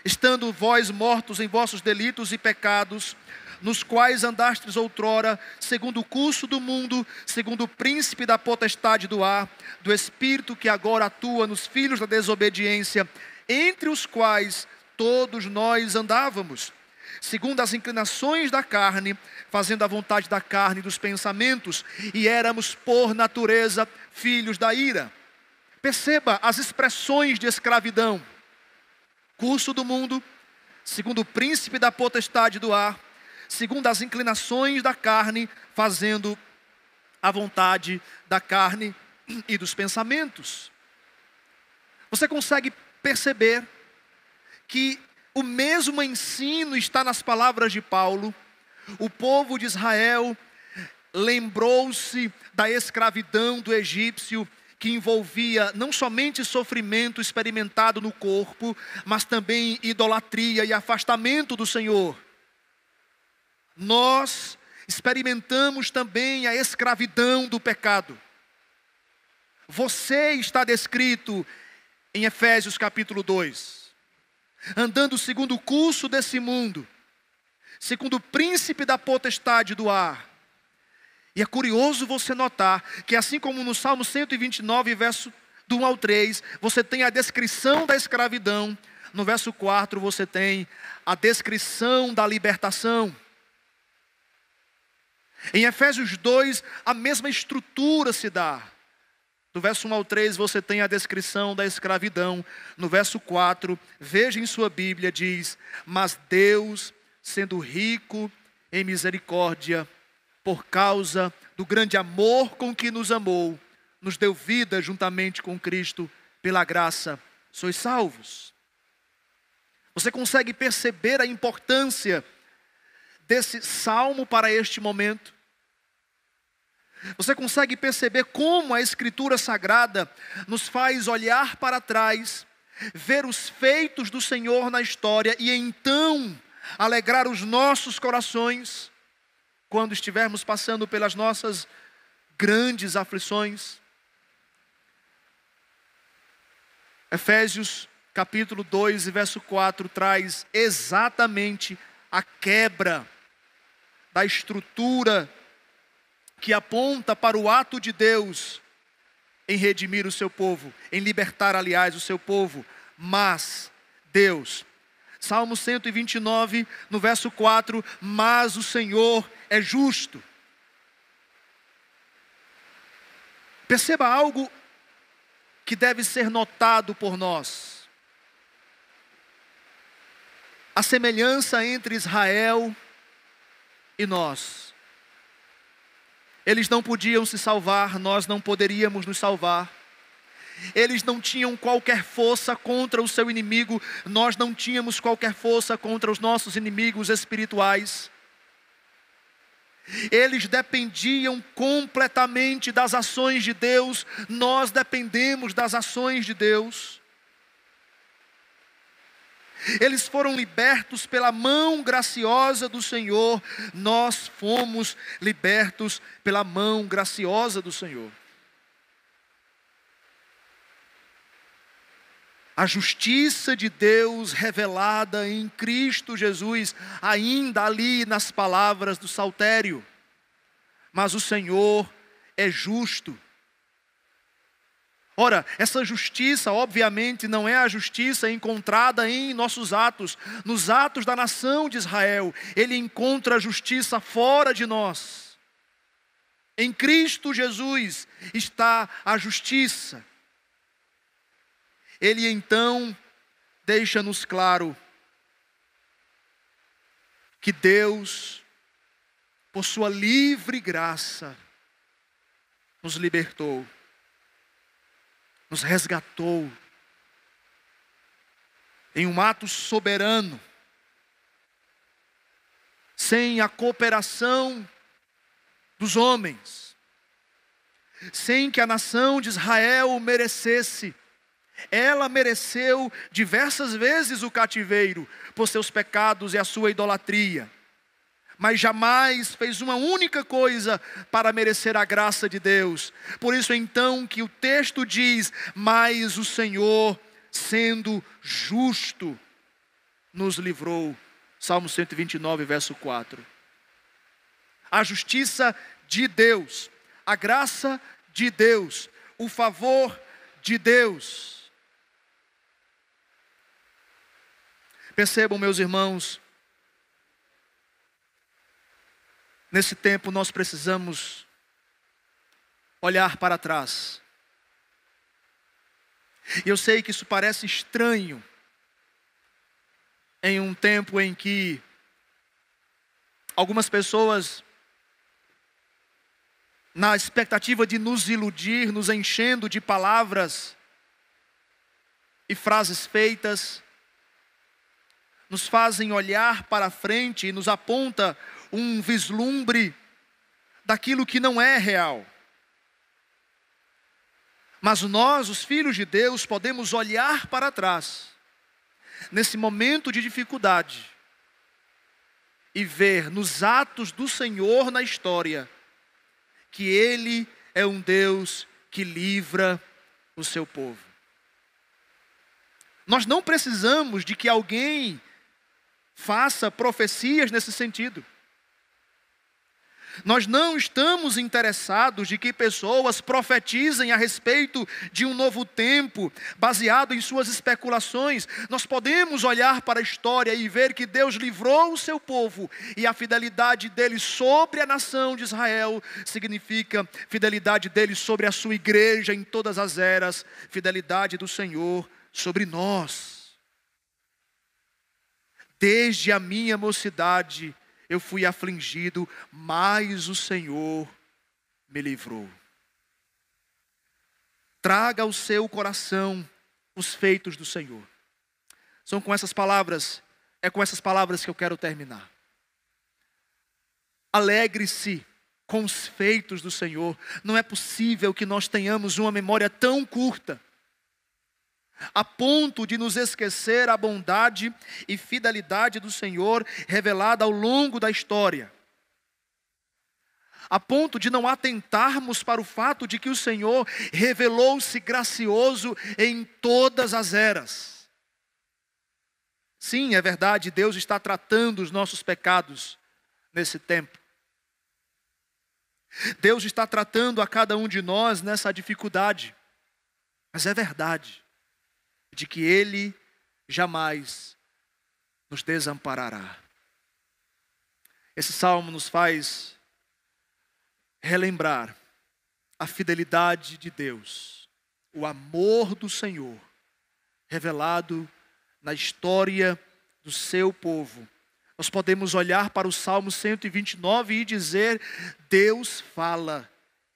B: estando vós mortos em vossos delitos e pecados, nos quais andastes outrora, segundo o curso do mundo, segundo o príncipe da potestade do ar, do espírito que agora atua nos filhos da desobediência, entre os quais todos nós andávamos, segundo as inclinações da carne, fazendo a vontade da carne e dos pensamentos, e éramos por natureza filhos da ira. Perceba as expressões de escravidão: curso do mundo, segundo o príncipe da potestade do ar, segundo as inclinações da carne, fazendo a vontade da carne e dos pensamentos. Você consegue perceber que o mesmo ensino está nas palavras de Paulo? O povo de Israel lembrou-se da escravidão do egípcio, que envolvia não somente sofrimento experimentado no corpo, mas também idolatria e afastamento do Senhor. Nós experimentamos também a escravidão do pecado. Você está descrito em Efésios capítulo 2, andando segundo o curso desse mundo, segundo o príncipe da potestade do ar. E é curioso você notar que, assim como no Salmo 129, verso do 1 ao 3, você tem a descrição da escravidão, no verso 4 você tem a descrição da libertação. Em Efésios 2, a mesma estrutura se dá. Do verso 1 ao 3 você tem a descrição da escravidão. No verso 4, veja em sua Bíblia, diz: mas Deus, sendo rico em misericórdia, por causa do grande amor com que nos amou, nos deu vida juntamente com Cristo, pela graça sois salvos. Você consegue perceber a importância desse salmo para este momento? Você consegue perceber como a Escritura Sagrada nos faz olhar para trás, ver os feitos do Senhor na história e então alegrar os nossos corações quando estivermos passando pelas nossas grandes aflições? Efésios capítulo 2 e verso 4 traz exatamente a quebra da estrutura que aponta para o ato de Deus em redimir o seu povo, em libertar, aliás, o seu povo. Mas Deus, Salmo 129, no verso 4, mas o Senhor é justo. Perceba algo que deve ser notado por nós. A semelhança entre Israel e nós. Eles não podiam se salvar, nós não poderíamos nos salvar. Eles não tinham qualquer força contra o seu inimigo, nós não tínhamos qualquer força contra os nossos inimigos espirituais. Eles dependiam completamente das ações de Deus, nós dependemos das ações de Deus. Eles foram libertos pela mão graciosa do Senhor, nós fomos libertos pela mão graciosa do Senhor. A justiça de Deus revelada em Cristo Jesus, ainda ali nas palavras do saltério. Mas o Senhor é justo. Ora, essa justiça obviamente não é a justiça encontrada em nossos atos, nos atos da nação de Israel. Ele encontra a justiça fora de nós. Em Cristo Jesus está a justiça. Ele então deixa-nos claro que Deus, por sua livre graça, nos libertou, nos resgatou, em um ato soberano, sem a cooperação dos homens, sem que a nação de Israel merecesse. Ela mereceu diversas vezes o cativeiro por seus pecados e a sua idolatria, mas jamais fez uma única coisa para merecer a graça de Deus. Por isso então que o texto diz, mas o Senhor, sendo justo, nos livrou. Salmo 129, verso 4. A justiça de Deus, a graça de Deus, o favor de Deus. Percebam, meus irmãos, nesse tempo nós precisamos olhar para trás. E eu sei que isso parece estranho, em um tempo em que algumas pessoas, na expectativa de nos iludir, nos enchendo de palavras e frases feitas, nos fazem olhar para frente e nos aponta um vislumbre daquilo que não é real. Mas nós, os filhos de Deus, podemos olhar para trás, nesse momento de dificuldade, e ver nos atos do Senhor na história, que Ele é um Deus que livra o seu povo. Nós não precisamos de que alguém faça profecias nesse sentido. Nós não estamos interessados de que pessoas profetizem a respeito de um novo tempo, baseado em suas especulações. Nós podemos olhar para a história e ver que Deus livrou o seu povo, e a fidelidade dele sobre a nação de Israel significa fidelidade dele sobre a sua igreja em todas as eras, fidelidade do Senhor sobre nós. Desde a minha mocidade eu fui afligido, mas o Senhor me livrou. Traga ao seu coração os feitos do Senhor. É com essas palavras que eu quero terminar. Alegre-se com os feitos do Senhor. Não é possível que nós tenhamos uma memória tão curta, a ponto de nos esquecer a bondade e fidelidade do Senhor revelada ao longo da história. A ponto de não atentarmos para o fato de que o Senhor revelou-se gracioso em todas as eras. Sim, é verdade, Deus está tratando os nossos pecados nesse tempo. Deus está tratando a cada um de nós nessa dificuldade. Mas é verdade de que Ele jamais nos desamparará. Esse salmo nos faz relembrar a fidelidade de Deus, o amor do Senhor, revelado na história do seu povo. Nós podemos olhar para o Salmo 129 e dizer: Deus fala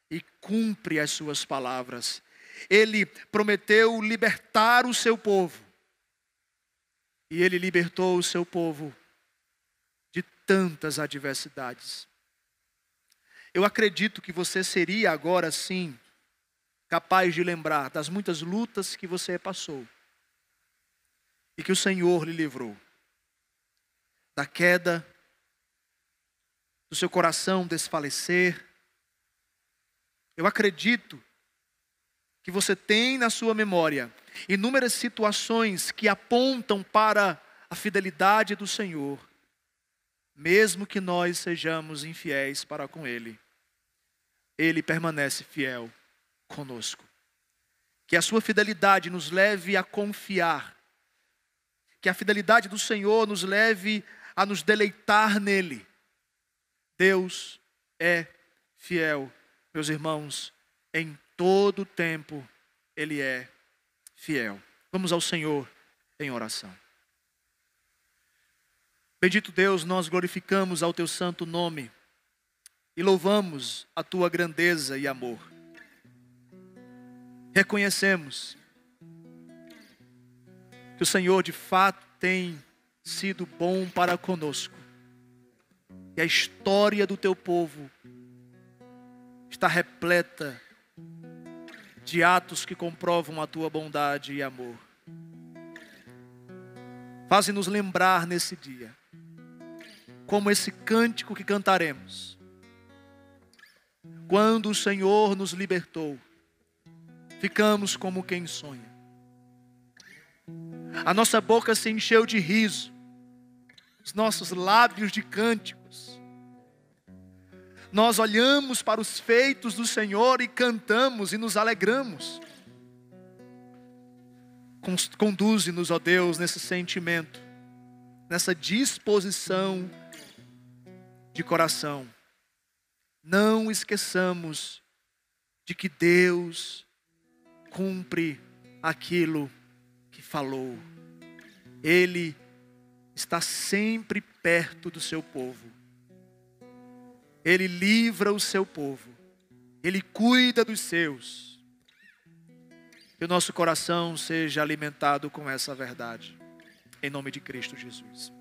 B: e cumpre as suas palavras. Ele prometeu libertar o seu povo. E Ele libertou o seu povo de tantas adversidades. Eu acredito que você seria agora sim capaz de lembrar das muitas lutas que você passou. E que o Senhor lhe livrou da queda, do seu coração desfalecer. Eu acredito que você tem na sua memória inúmeras situações que apontam para a fidelidade do Senhor, mesmo que nós sejamos infiéis para com Ele. Ele permanece fiel conosco. Que a sua fidelidade nos leve a confiar. Que a fidelidade do Senhor nos leve a nos deleitar nele. Deus é fiel, meus irmãos, em todo tempo Ele é fiel. Vamos ao Senhor em oração. Bendito Deus, nós glorificamos ao Teu santo nome e louvamos a Tua grandeza e amor. Reconhecemos que o Senhor de fato tem sido bom para conosco. E a história do Teu povo está repleta de atos que comprovam a Tua bondade e amor. Faze-nos lembrar nesse dia, como esse cântico que cantaremos, quando o Senhor nos libertou, ficamos como quem sonha. A nossa boca se encheu de riso, os nossos lábios de cânticos. Nós olhamos para os feitos do Senhor e cantamos e nos alegramos. Conduze-nos, ó Deus, nesse sentimento, nessa disposição de coração. Não esqueçamos de que Deus cumpre aquilo que falou. Ele está sempre perto do seu povo. Ele livra o seu povo. Ele cuida dos seus. Que o nosso coração seja alimentado com essa verdade. Em nome de Cristo Jesus.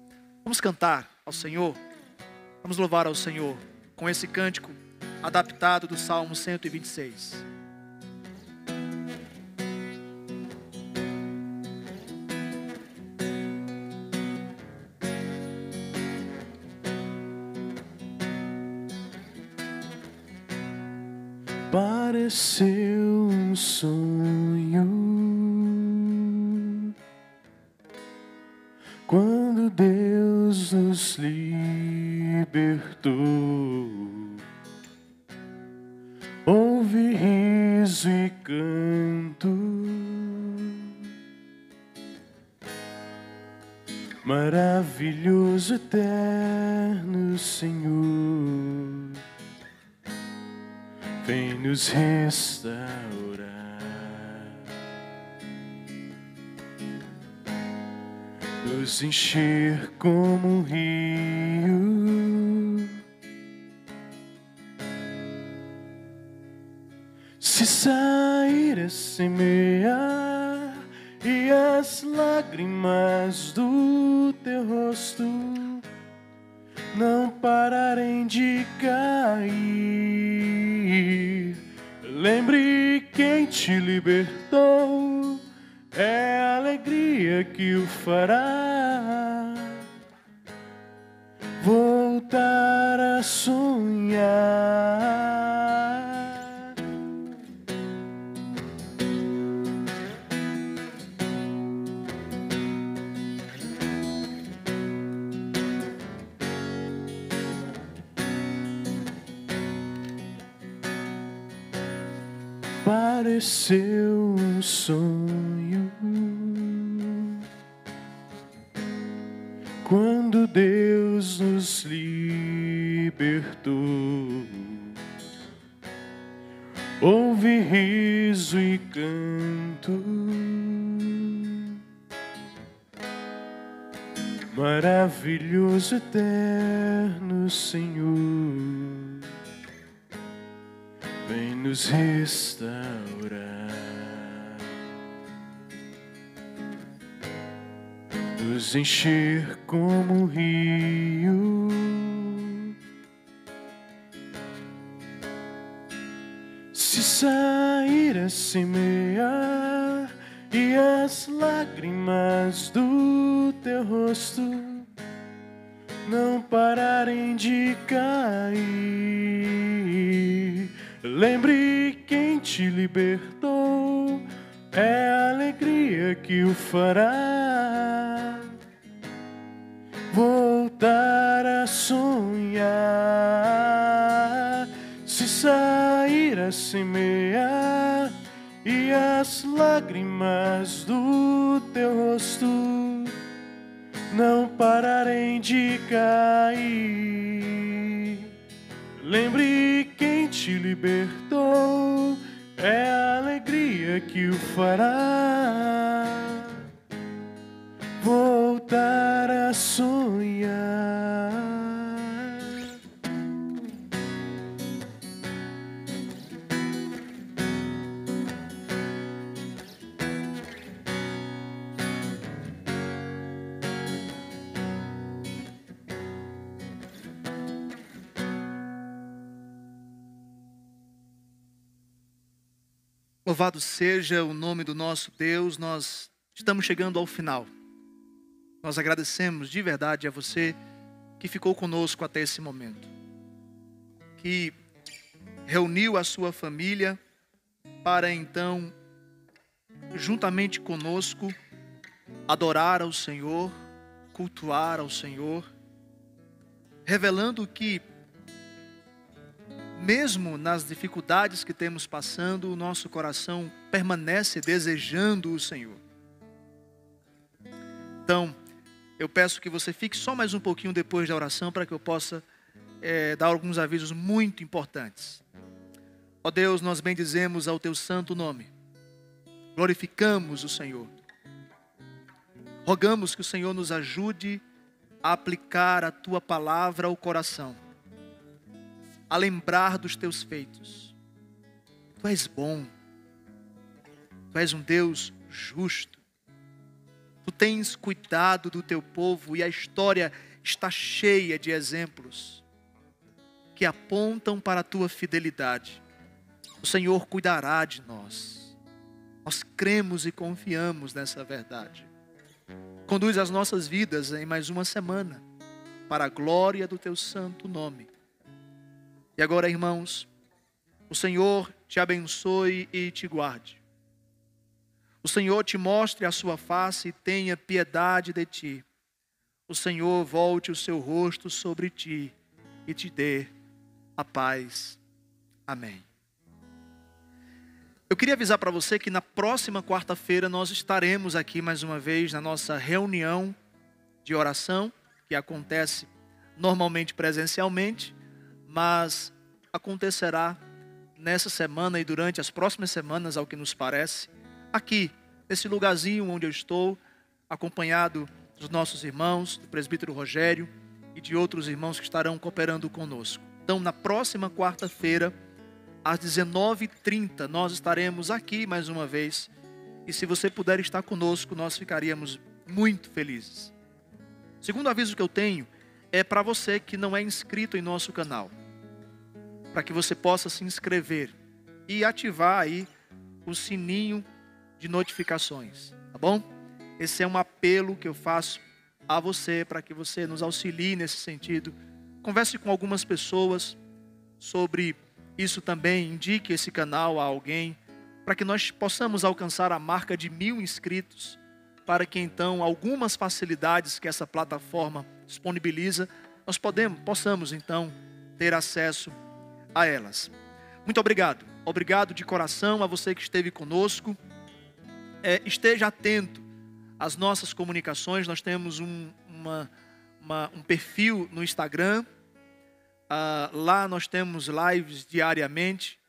B: Vamos cantar ao Senhor. Vamos louvar ao Senhor com esse cântico adaptado do Salmo 126.
C: Pareceu um sonho quando Deus nos libertou. Houve riso e canto, maravilhoso, eterno Senhor, vem nos restaurar. Nos encher como um rio. Se sair a semear e as lágrimas do teu rosto não pararem de cair, lembre quem te libertou, é a alegria que o fará voltar a sonhar. pareceu um sonho quando Deus nos libertou. Houve riso e canto, maravilhoso, eterno Senhor, vem nos restaurar, nos encher como um rio. Se sair a semear e as lágrimas do teu rosto não pararem de cair, lembre quem te libertou, é a alegria que o fará voltar a sonhar. Se sair a semear e as lágrimas do teu rosto não pararem de cair, lembre quem te libertou, é a alegria que o fará voltar a sonhar.
B: Louvado seja o nome do nosso Deus. Nós estamos chegando ao final. Nós agradecemos de verdade a você que ficou conosco até esse momento, que reuniu a sua família para então, juntamente conosco, adorar ao Senhor, cultuar ao Senhor, revelando que mesmo nas dificuldades que temos passando, o nosso coração permanece desejando o Senhor. Então, eu peço que você fique só mais um pouquinho depois da oração para que eu possa dar alguns avisos muito importantes. Ó Deus, nós bendizemos ao teu santo nome, glorificamos o Senhor, rogamos que o Senhor nos ajude a aplicar a tua palavra ao coração, a lembrar dos teus feitos. Tu és bom, tu és um Deus justo, tu tens cuidado do teu povo e a história está cheia de exemplos que apontam para a tua fidelidade. O Senhor cuidará de nós. Nós cremos e confiamos nessa verdade. Conduz as nossas vidas em mais uma semana para a glória do teu santo nome. E agora, irmãos, o Senhor te abençoe e te guarde. O Senhor te mostre a sua face e tenha piedade de ti. O Senhor volte o seu rosto sobre ti e te dê a paz. Amém. Eu queria avisar para você que na próxima quarta-feira nós estaremos aqui mais uma vez na nossa reunião de oração, que acontece normalmente presencialmente, mas acontecerá nessa semana e durante as próximas semanas, ao que nos parece, aqui, nesse lugarzinho onde eu estou, acompanhado dos nossos irmãos, do presbítero Rogério e de outros irmãos que estarão cooperando conosco. Então, na próxima quarta-feira, às 19h30, nós estaremos aqui mais uma vez. E se você puder estar conosco, nós ficaríamos muito felizes. O segundo aviso que eu tenho é para você que não é inscrito em nosso canal, para que você possa se inscrever e ativar aí o sininho de notificações, tá bom? Esse é um apelo que eu faço a você para que você nos auxilie nesse sentido. Converse com algumas pessoas sobre isso também, indique esse canal a alguém, para que nós possamos alcançar a marca de 1000 inscritos, para que então algumas facilidades que essa plataforma disponibiliza, nós possamos então ter acesso a elas. Muito obrigado. obrigado de coração a você que esteve conosco. Esteja atento às nossas comunicações. Nós temos um perfil no Instagram. Lá nós temos lives diariamente.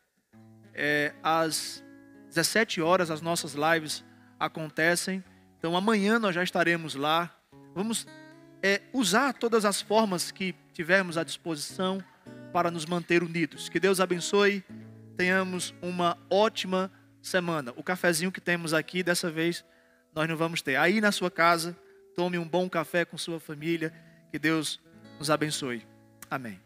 B: Às 17 horas as nossas lives acontecem. Então amanhã nós já estaremos lá. Vamos usar todas as formas que tivermos à disposição para nos manter unidos. Que Deus abençoe. Tenhamos uma ótima semana. O cafezinho que temos aqui, dessa vez, nós não vamos ter. Aí na sua casa, tome um bom café com sua família. Que Deus nos abençoe. Amém.